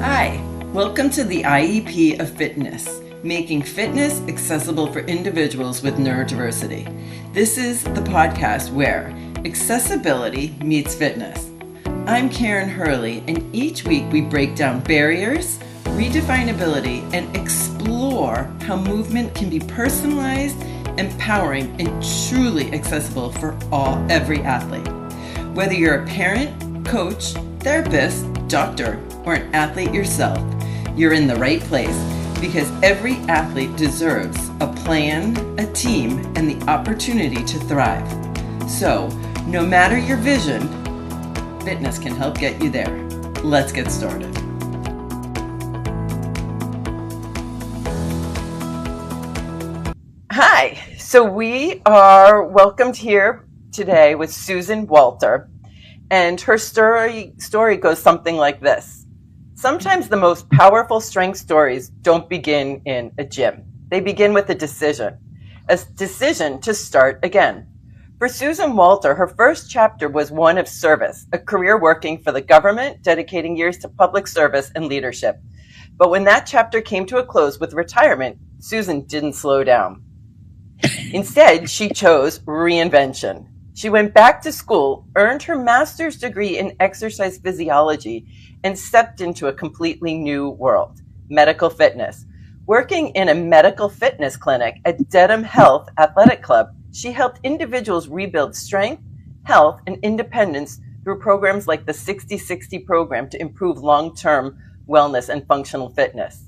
Hi, welcome to the IEP of Fitness, making fitness accessible for individuals with neurodiversity. This is the podcast where accessibility meets fitness. I'm Karen Hurley, and each week we break down barriers, redefine ability, and explore how movement can be personalized, empowering, and truly accessible for every athlete. Whether you're a parent, coach, therapist, doctor, or an athlete yourself, you're in the right place because every athlete deserves a plan, a team, and the opportunity to thrive. So, no matter your vision, fitness can help get you there. Let's get started. Hi, so we are welcomed here today with Susan Walter, and her story goes something like this. Sometimes the most powerful strength stories don't begin in a gym. They begin with a decision to start again. For Susan Walter, her first chapter was one of service, a career working for the government, dedicating years to public service and leadership. But when that chapter came to a close with retirement, Susan didn't slow down. Instead, she chose Reinvention. She went back to school, earned her master's degree in exercise physiology, and stepped into a completely new world, medical fitness. Working in a medical fitness clinic at Dedham Health Athletic Club, she helped individuals rebuild strength, health, and independence through programs like the 60-60 program to improve long-term wellness and functional fitness.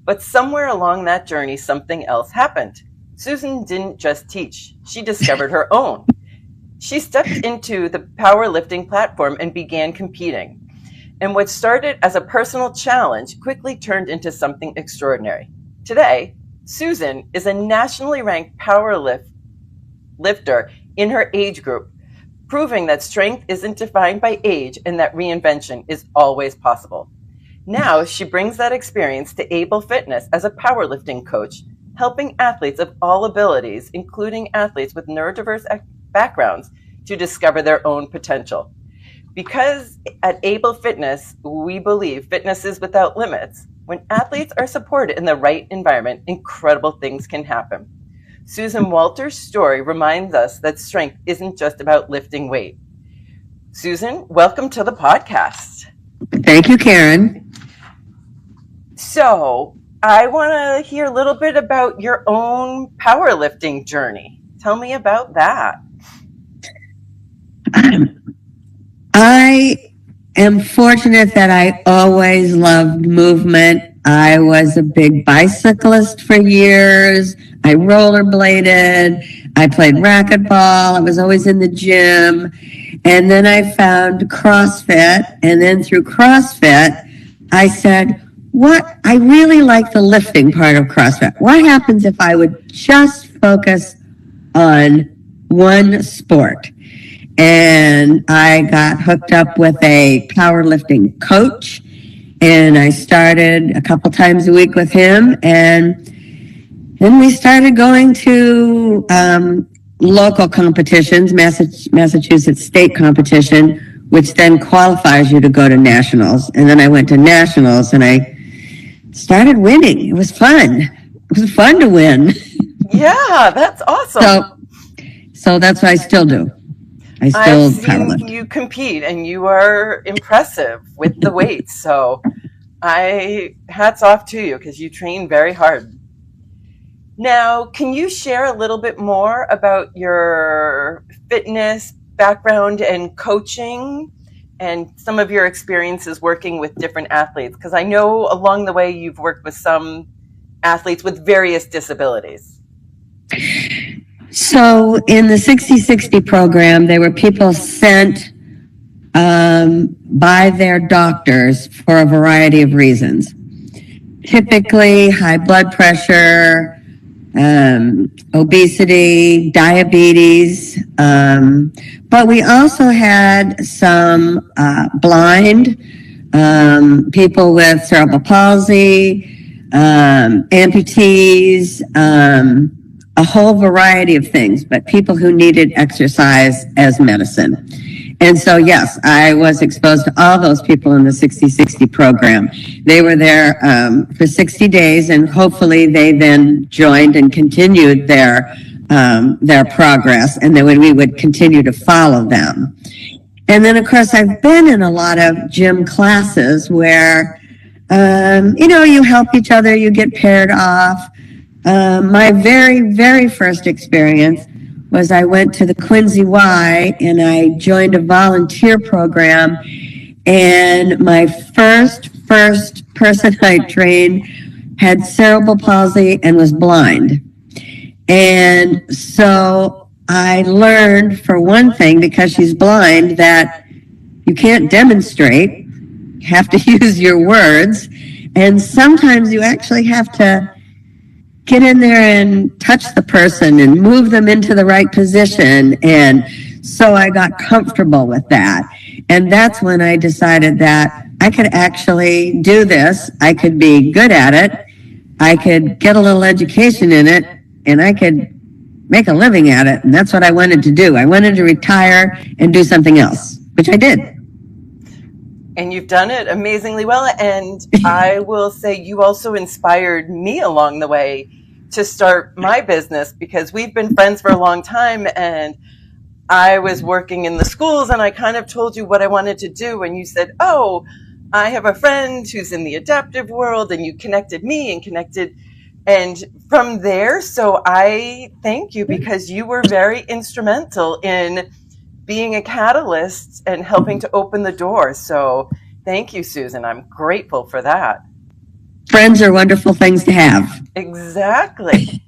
But somewhere along that journey, something else happened. Susan didn't just teach, she discovered her own. She stepped into the powerlifting platform and began competing. And what started as a personal challenge quickly turned into something extraordinary. Today, Susan is a nationally ranked powerlifter in her age group, proving that strength isn't defined by age and that reinvention is always possible. Now, she brings that experience to ABL Fitness as a powerlifting coach, helping athletes of all abilities, including athletes with neurodiverse backgrounds, to discover their own potential. Because at ABL Fitness, we believe fitness is without limits. When athletes are supported in the right environment, incredible things can happen. Susan Walter's story reminds us that strength isn't just about lifting weight. Susan, welcome to the podcast. Thank you, Karen. So, I want to hear a little bit about your own powerlifting journey. Tell me about that. I am fortunate that I always loved movement. I was a big bicyclist for years. I rollerbladed. I played racquetball. I was always in the gym. And then I found CrossFit. And then through CrossFit, I said, I really like the lifting part of CrossFit. What happens if I would just focus on one sport? And I got hooked up with a powerlifting coach, and I started a couple times a week with him. And then we started going to local competitions, Massachusetts state competition, which then qualifies you to go to nationals. And then I went to nationals, and I started winning. It was fun. It was fun to win. Yeah, that's awesome. So that's what I still do. I still powerlift. You compete, and you are impressive with the weights. So hats off to you because you train very hard. Now, can you share a little bit more about your fitness background and coaching and some of your experiences working with different athletes? Because I know along the way you've worked with some athletes with various disabilities. So in the 60-60 program, there were people sent by their doctors for a variety of reasons. Typically high blood pressure, obesity, diabetes, but we also had some blind, people with cerebral palsy, amputees, a whole variety of things, but people who needed exercise as medicine. And so, yes, I was exposed to all those people in the 60/60 program. They were there for 60 days, and hopefully they then joined and continued their progress, and then we would continue to follow them. And then, of course, I've been in a lot of gym classes where, you help each other, you get paired off. My very, very first experience was I went to the Quincy Y and I joined a volunteer program. And my first person I trained had cerebral palsy and was blind. And so I learned, for one thing, because she's blind, that you can't demonstrate. You have to use your words. And sometimes you actually have to get in there and touch the person and move them into the right position. And so I got comfortable with that. And that's when I decided that I could actually do this. I could be good at it. I could get a little education in it, and I could make a living at it. And that's what I wanted to do. I wanted to retire and do something else, which I did. And you've done it amazingly well. And I will say you also inspired me along the way to start my business, because we've been friends for a long time, and I was working in the schools and I kind of told you what I wanted to do. And you said, oh, I have a friend who's in the adaptive world, and you connected me and from there. So I thank you, because you were very instrumental in being a catalyst and helping to open the door. So thank you, Susan. I'm grateful for that. Friends are wonderful things to have. Exactly.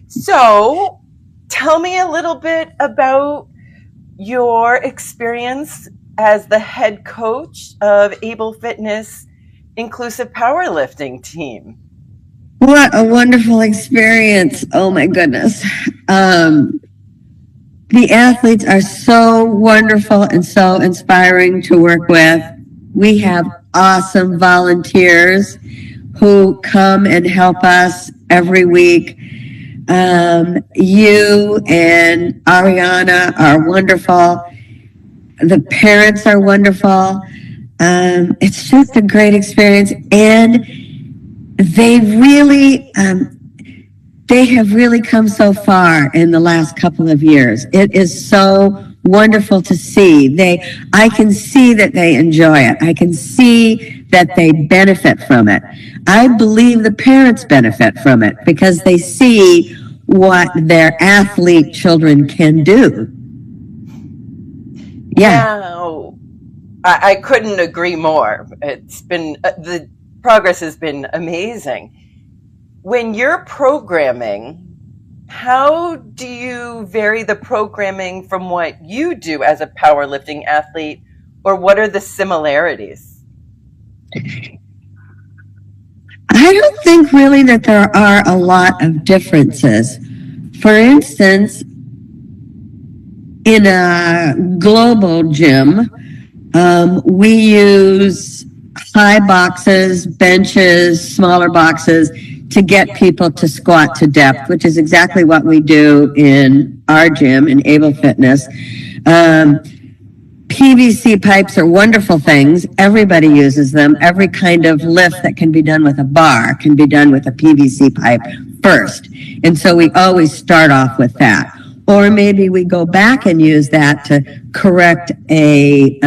So tell me a little bit about your experience as the head coach of ABL Fitness Inclusive Powerlifting team. What a wonderful experience. Oh my goodness. The athletes are so wonderful and so inspiring to work with. We have awesome volunteers who come and help us every week. You and Ariana are wonderful. The parents are wonderful. It's just a great experience. And they have really come so far in the last couple of years. It is so wonderful to see. I can see that they enjoy it. I can see that they benefit from it. I believe the parents benefit from it because they see what their athlete children can do. Yeah. Now, I couldn't agree more. It's been, the progress has been amazing. When you're programming, how do you vary the programming from what you do as a powerlifting athlete, or what are the similarities? I don't think really that there are a lot of differences. For instance, in a global gym, we use high boxes, benches, smaller boxes to get people to squat to depth, which is exactly what we do in our gym in ABL Fitness. PVC pipes are wonderful things. Everybody uses them. Every kind of lift that can be done with a bar can be done with a PVC pipe first. And so we always start off with that. Or maybe we go back and use that to correct a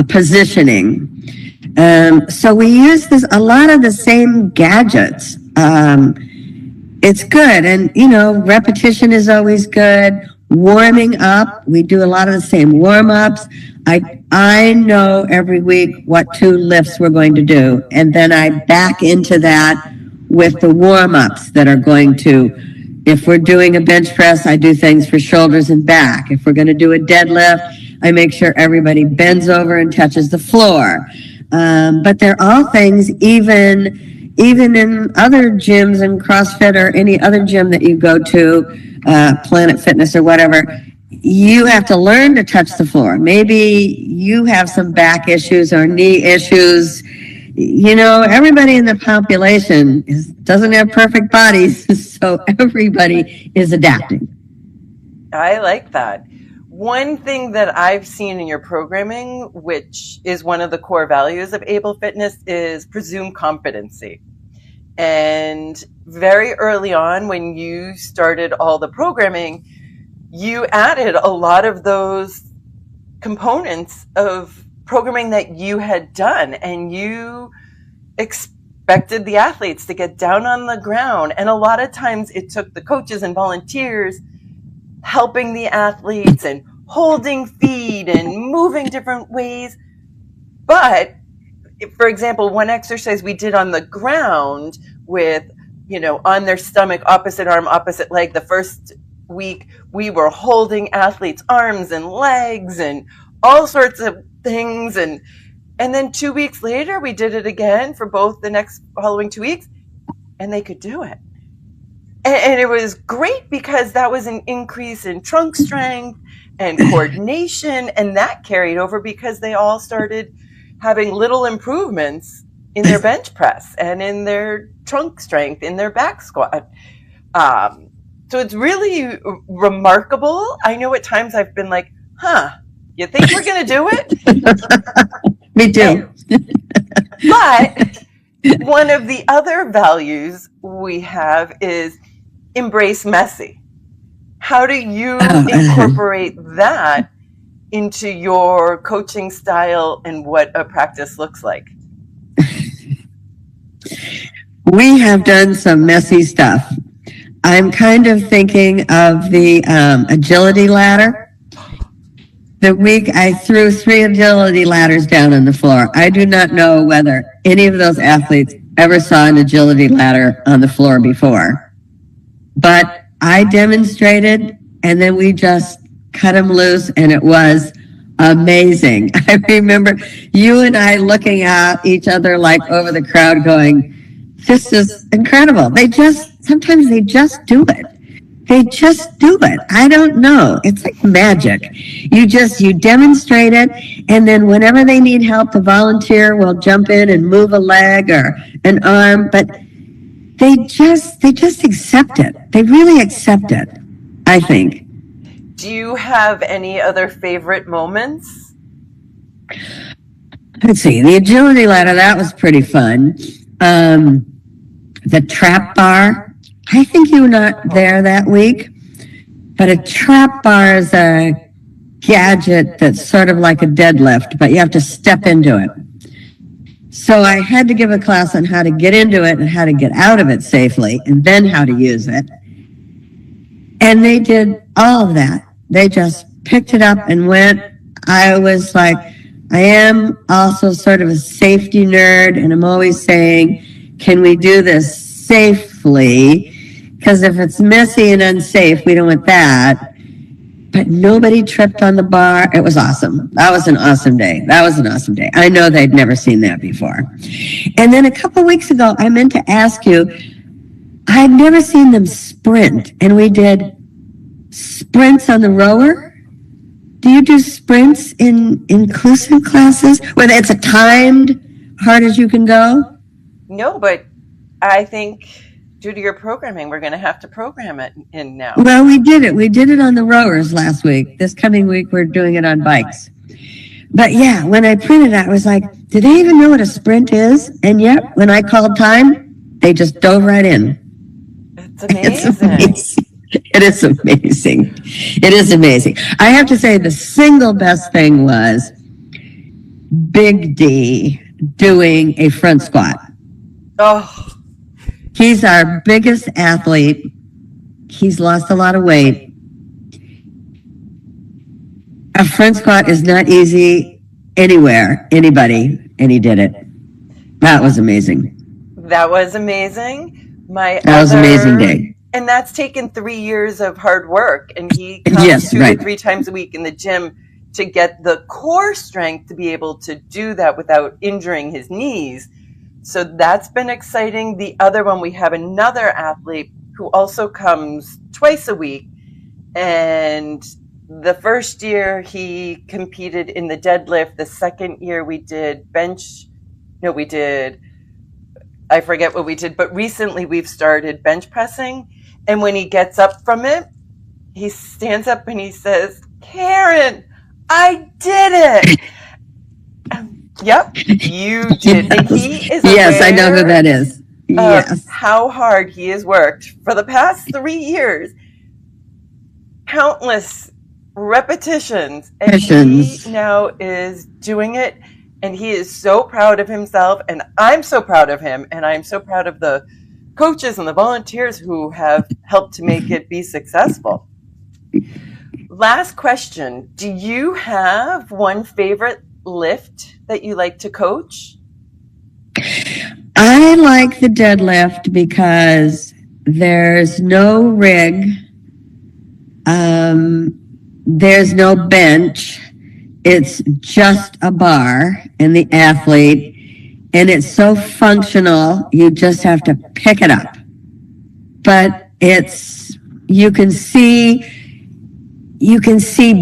positioning. So we use a lot of the same gadgets. It's good. And, repetition is always good. Warming up, we do a lot of the same warm-ups. I know every week what 2 lifts we're going to do. And then I back into that with the warm-ups that are going to, if we're doing a bench press, I do things for shoulders and back. If we're going to do a deadlift, I make sure everybody bends over and touches the floor. But they're all things, even in other gyms and CrossFit or any other gym that you go to, Planet Fitness or whatever, you have to learn to touch the floor. Maybe you have some back issues or knee issues. Everybody in the population doesn't have perfect bodies, so everybody is adapting. I like that. One thing that I've seen in your programming, which is one of the core values of ABL Fitness, is presume competency. And very early on, when you started all the programming, you added a lot of those components of programming that you had done, and you expected the athletes to get down on the ground. And a lot of times it took the coaches and volunteers helping the athletes and holding feet and moving different ways. But for example, one exercise we did on the ground with, on their stomach, opposite arm, opposite leg, the first week we were holding athletes' arms and legs and all sorts of things. And then 2 weeks later, we did it again for both the next following 2 weeks, and they could do it. And it was great because that was an increase in trunk strength and coordination, and that carried over because they all started having little improvements in their bench press and in their trunk strength, in their back squat. So it's really remarkable. I know at times I've been like, you think we're going to do it? Me too. But one of the other values we have is embrace messy. How do you incorporate that into your coaching style and what a practice looks like? We have done some messy stuff. I'm kind of thinking of the agility ladder. The week I threw 3 agility ladders down on the floor. I do not know whether any of those athletes ever saw an agility ladder on the floor before. But I demonstrated, and then we just cut them loose, and it was amazing. I remember you and I looking at each other like over the crowd going, this is incredible. Sometimes they just do it. They just do it. I don't know. It's like magic. You demonstrate it, and then whenever they need help, the volunteer will jump in and move a leg or an arm, but they just accept it. They really accept it, I think. Do you have any other favorite moments? Let's see. The agility ladder, that was pretty fun. The trap bar, I think you were not there that week, but a trap bar is a gadget that's sort of like a deadlift, but you have to step into it. So I had to give a class on how to get into it and how to get out of it safely, and then how to use it. And they did all of that. They just picked it up and went. I was like, I am also sort of a safety nerd, and I'm always saying, can we do this safely? Because if it's messy and unsafe, we don't want that. But nobody tripped on the bar. It was awesome. That was an awesome day. I know they'd never seen that before. And then a couple of weeks ago, I meant to ask you, I'd never seen them sprint, and we did sprints on the rower. Do you do sprints in inclusive classes where it's a timed, hard as you can go? No, but I think due to your programming, we're going to have to program it in now. Well, we did it. We did it on the rowers last week. This coming week, we're doing it on bikes. But yeah, when I printed it, I was like, do they even know what a sprint is? And yet, when I called time, they just dove right in. It's amazing. It is amazing. It is amazing. I have to say the single best thing was Big D doing a front squat. Oh, he's our biggest athlete. He's lost a lot of weight. A front squat is not easy anywhere, anybody, and he did it. That was amazing. That was amazing. That was an amazing day. And that's taken 3 years of hard work. And he comes 2 to 3 times a week in the gym to get the core strength to be able to do that without injuring his knees. So that's been exciting. The other one, we have another athlete who also comes twice a week. And the first year he competed in the deadlift. The second year we did I forget what we did, but recently we've started bench pressing. And when he gets up from it, he stands up and he says, Karen, I did it. Yep, you did. And he is Yes, I know who aware that is. of Yes. how hard he has worked for the past 3 years. Countless repetitions. And he now is doing it. And he is so proud of himself. And I'm so proud of him. And I'm so proud of the coaches and the volunteers who have helped to make it be successful. Last question. Do you have one favorite lift that you like to coach? I like the deadlift because there's no rig. There's no bench. It's just a bar and the athlete, and it's so functional. You just have to pick it up. But you can see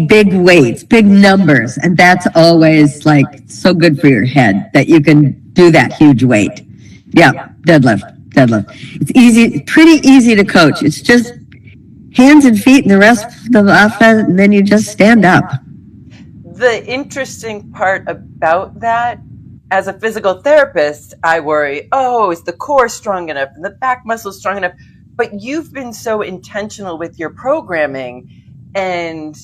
big weights, big numbers, and that's always like so good for your head that you can do that huge weight. Yeah, deadlift. It's easy, pretty easy to coach. It's just hands and feet and the rest of the offense, and then you just stand up. The interesting part about that, as a physical therapist, I worry, is the core strong enough and the back muscle strong enough? But you've been so intentional with your programming, and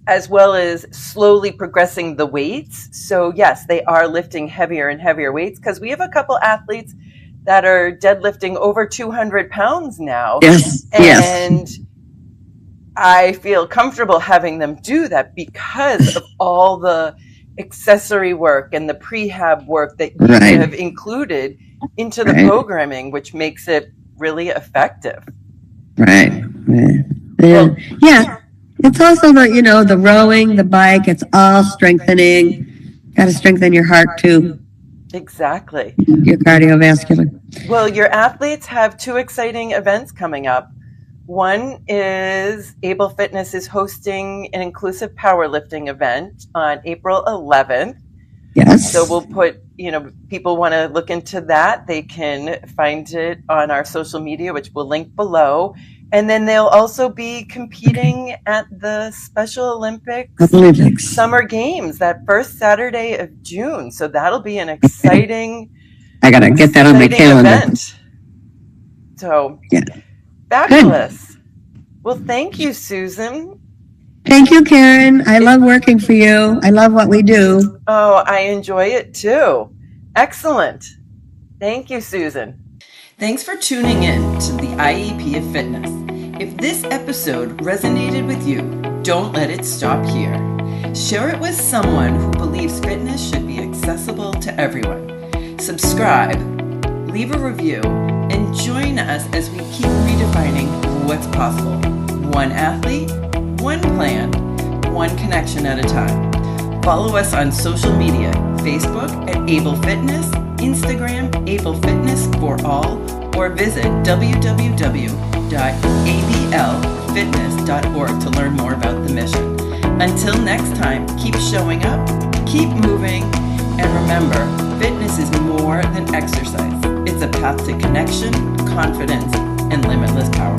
as well as slowly progressing the weights. So yes, they are lifting heavier and heavier weights, because we have a couple athletes that are deadlifting over 200 pounds now. Yes. And I feel comfortable having them do that because of all the accessory work and the prehab work that you have included into the programming, which makes it really effective. Right. Well, yeah. It's also the rowing, the bike, it's all strengthening. Got to strengthen your heart too. Exactly. Your cardiovascular. Well, your athletes have 2 exciting events coming up. One is ABL Fitness is hosting an Inclusive Powerlifting event on April 11th. Yes. So we'll put, people want to look into that. They can find it on our social media, which we'll link below. And then they'll also be competing at the Special Olympics Summer Games that first Saturday of June. So that'll be an exciting I got to get that on my calendar. Event. So, yeah. Fabulous. Good. Well, thank you, Susan. Thank you, Karen. I love working for you. I love what we do. Oh, I enjoy it too. Excellent. Thank you, Susan. Thanks for tuning in to the IEP of Fitness. If this episode resonated with you, don't let it stop here. Share it with someone who believes fitness should be accessible to everyone. Subscribe, leave a review, and join us as we keep redefining what's possible. One athlete, one plan, one connection at a time. Follow us on social media, Facebook at ABL Fitness, Instagram ABL Fitness for all, or visit www.ablfitness.org to learn more about the mission. Until next time, keep showing up, keep moving, and remember, fitness is more than exercise. It's a path to connection, confidence, and limitless power.